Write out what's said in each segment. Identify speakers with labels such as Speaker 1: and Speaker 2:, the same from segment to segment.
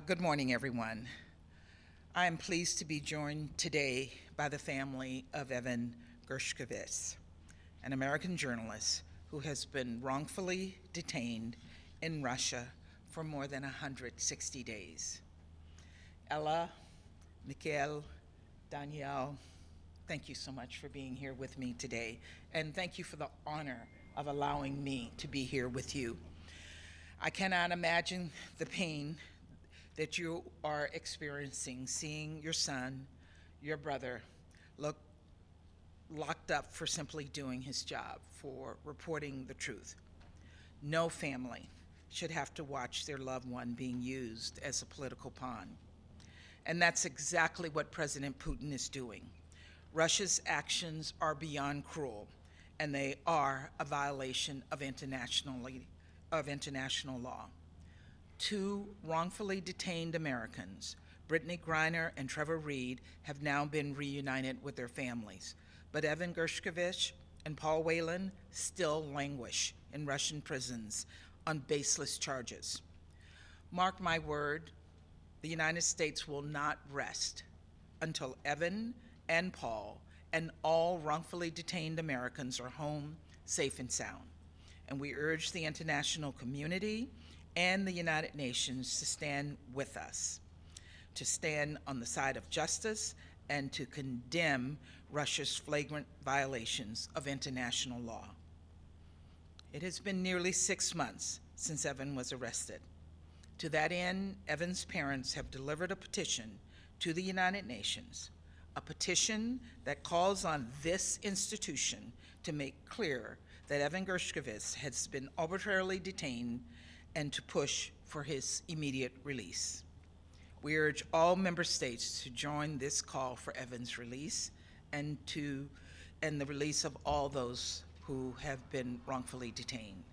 Speaker 1: Good morning, everyone. I am pleased to be joined today by the family of Evan Gershkovich, an American journalist who has been wrongfully detained in Russia for more than 160 days. Ella, Mikhail, Danielle, thank you so much for being here with me today, and thank you for the honor of allowing me to be here with you. I cannot imagine the pain that you are experiencing seeing your son, your brother, locked up for simply doing his job, for reporting the truth. No family should have to watch their loved one being used as a political pawn. And that's exactly what President Putin is doing. Russia's actions are beyond cruel, and they are a violation of international law. Two wrongfully detained Americans, Brittany Griner and Trevor Reed, have now been reunited with their families, but Evan Gershkovich and Paul Whelan still languish in Russian prisons on baseless charges. Mark my word, the United States will not rest until Evan and Paul and all wrongfully detained Americans are home, safe and sound. And we urge the international community and the United Nations to stand with us, to stand on the side of justice and to condemn Russia's flagrant violations of international law. It has been nearly 6 months since Evan was arrested. To that end, Evan's parents have delivered a petition to the United Nations, a petition that calls on this institution to make clear that Evan Gershkovich has been arbitrarily detained and to push for his immediate release. We urge all member states to join this call for Evan's release and the release of all those who have been wrongfully detained.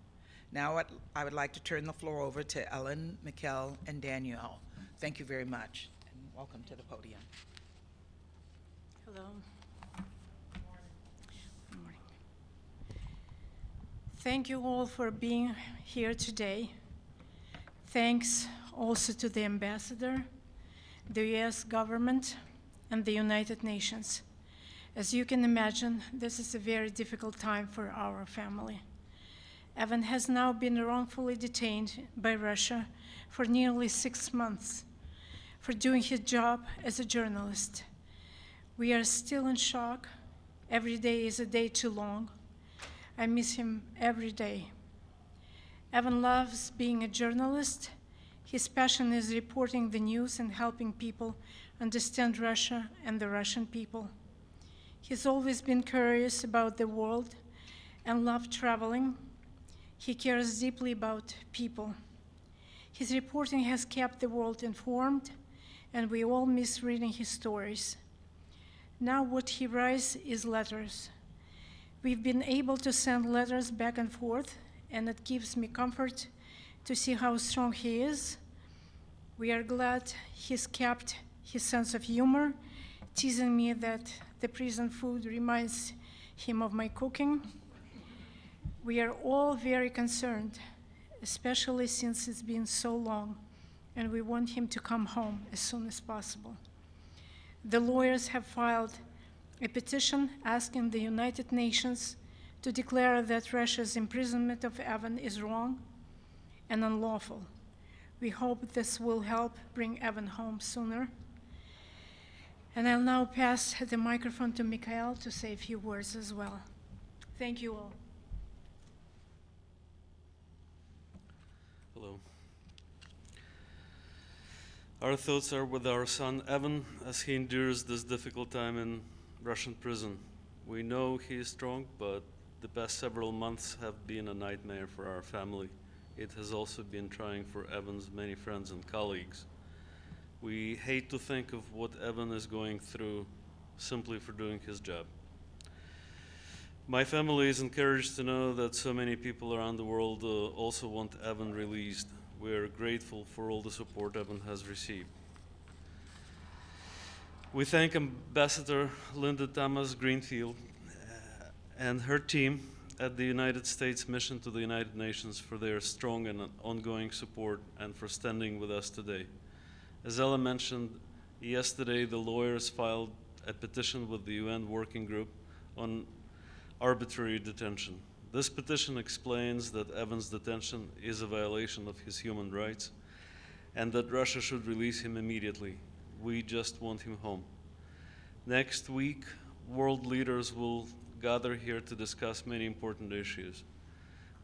Speaker 1: Now I would like to turn the floor over to Ellen, Mikhail, and Danielle. Thank you very much, and welcome to the podium.
Speaker 2: Hello. Good morning. Thank you all for being here today. Thanks also to the Ambassador, the US government, and the United Nations. As you can imagine, this is a very difficult time for our family. Evan has now been wrongfully detained by Russia for nearly 6 months for doing his job as a journalist. We are still in shock. Every day is a day too long. I miss him every day. Evan loves being a journalist. His passion is reporting the news and helping people understand Russia and the Russian people. He's always been curious about the world and loved traveling. He cares deeply about people. His reporting has kept the world informed, and we all miss reading his stories. Now what he writes is letters. We've been able to send letters back and forth, and it gives me comfort to see how strong he is. We are glad he's kept his sense of humor, teasing me that the prison food reminds him of my cooking. We are all very concerned, especially since it's been so long, and we want him to come home as soon as possible. The lawyers have filed a petition asking the United Nations to declare that Russia's imprisonment of Evan is wrong and unlawful. We hope this will help bring Evan home sooner. And I'll now pass the microphone to Mikhail to say a few words as well. Thank you all.
Speaker 3: Hello. Our thoughts are with our son Evan as he endures this difficult time in Russian prison. We know he is strong, but the past several months have been a nightmare for our family. It has also been trying for Evan's many friends and colleagues. We hate to think of what Evan is going through simply for doing his job. My family is encouraged to know that so many people around the world also want Evan released. We are grateful for all the support Evan has received. We thank Ambassador Linda Thomas-Greenfield and her team at the United States Mission to the United Nations for their strong and ongoing support and for standing with us today. As Ella mentioned, yesterday the lawyers filed a petition with the UN Working Group on arbitrary detention. This petition explains that Evan's detention is a violation of his human rights and that Russia should release him immediately. We just want him home. Next week, world leaders will gather here to discuss many important issues.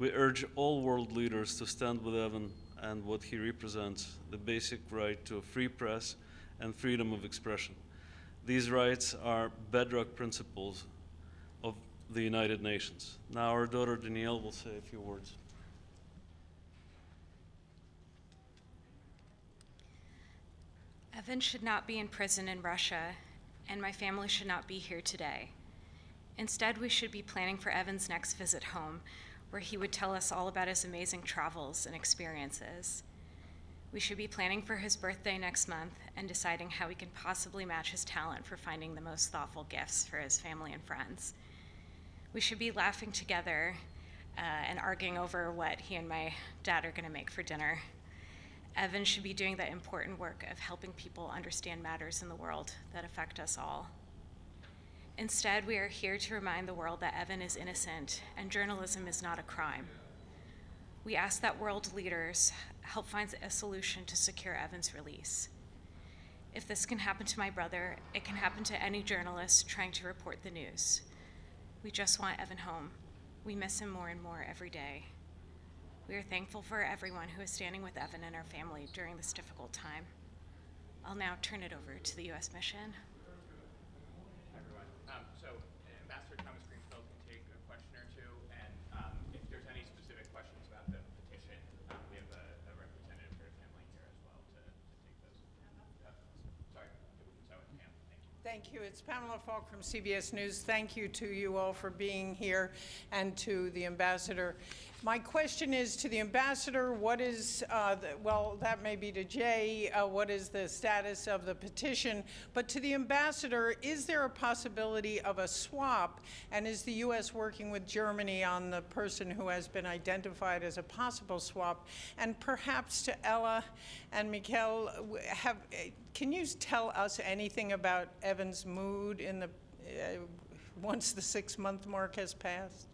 Speaker 3: We urge all world leaders to stand with Evan and what he represents, the basic right to a free press and freedom of expression. These rights are bedrock principles of the United Nations. Now our daughter Danielle will say a few words.
Speaker 4: Evan should not be in prison in Russia, and my family should not be here today. Instead, we should be planning for Evan's next visit home, where he would tell us all about his amazing travels and experiences. We should be planning for his birthday next month and deciding how we can possibly match his talent for finding the most thoughtful gifts for his family and friends. We should be laughing together and arguing over what he and my dad are going to make for dinner. Evan should be doing the important work of helping people understand matters in the world that affect us all. Instead, we are here to remind the world that Evan is innocent and journalism is not a crime. We ask that world leaders help find a solution to secure Evan's release. If this can happen to my brother, it can happen to any journalist trying to report the news. We just want Evan home. We miss him more and more every day. We are thankful for everyone who is standing with Evan and our family during this difficult time. I'll now turn it over to the U.S. mission.
Speaker 5: Everyone. So Ambassador Thomas-Greenfield can take a question or two, and if there's any specific questions about the petition, we have a representative for the family here as well to take those. Sorry, so Pam, thank you.
Speaker 6: Thank you. It's Pamela Falk from CBS News. Thank you to you all for being here and to the ambassador. My question is to the ambassador, what is, well, that may be to Jay, what is the status of the petition? But to the ambassador, is there a possibility of a swap? And is the U.S. working with Germany on the person who has been identified as a possible swap? And perhaps to Ella and Mikhail, can you tell us anything about Evan's mood in the, once the 6-month mark has passed?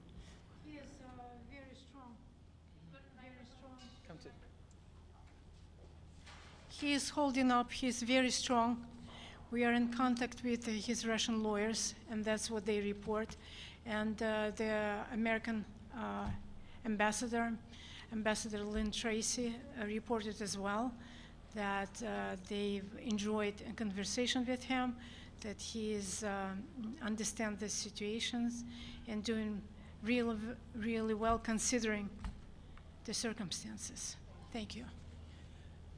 Speaker 2: He is holding up. He's very strong. We are in contact with his Russian lawyers, and that's what they report. And the American ambassador, Ambassador Linda Tracy, reported as well that they've enjoyed a conversation with him, that he is understands the situations and doing really well considering the circumstances. Thank you.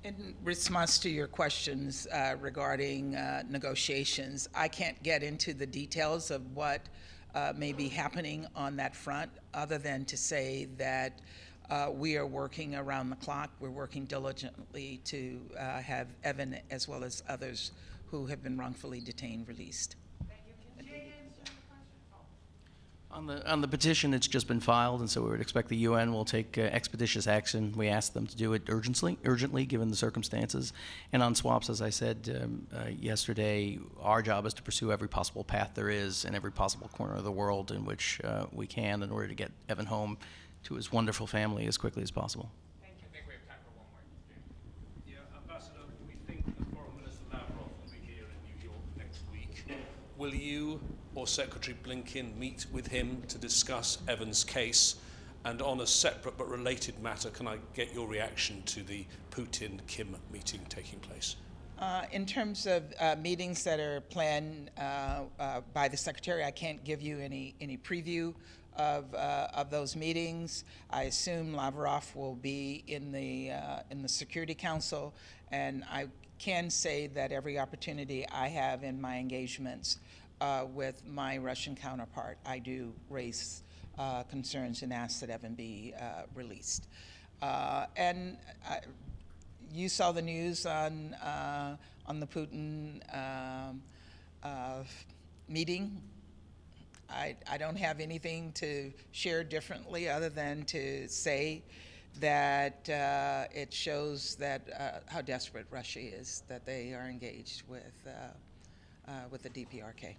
Speaker 1: In response to your questions regarding negotiations, I can't get into the details of what may be happening on that front, other than to say that we are working around the clock. We're working diligently to have Evan, as well as others who have been wrongfully detained, released.
Speaker 7: On the petition, it's just been filed, and so we would expect the UN will take expeditious action. We asked them to do it urgently, given the circumstances. And on swaps, as I said yesterday, our job is to pursue every possible path there is in every possible corner of the world in which we can in order to get Evan home to his wonderful family as quickly as possible.
Speaker 5: Thank you. I think we have time for one more.
Speaker 8: Yeah, Ambassador, we think that Foreign Minister Lavrov will be here in New York next week. Will you or Secretary Blinken meet with him to discuss Evan's case? And on a separate but related matter, can I get your reaction to the Putin-Kim meeting taking place?
Speaker 1: In terms of meetings that are planned by the Secretary, I can't give you any preview of those meetings. I assume Lavrov will be in the Security Council, and I can say that every opportunity I have in my engagements with my Russian counterpart, I do raise concerns and ask that Evan be released. And you saw the news on the Putin meeting. I don't have anything to share differently other than to say that it shows that how desperate Russia is that they are engaged with the DPRK.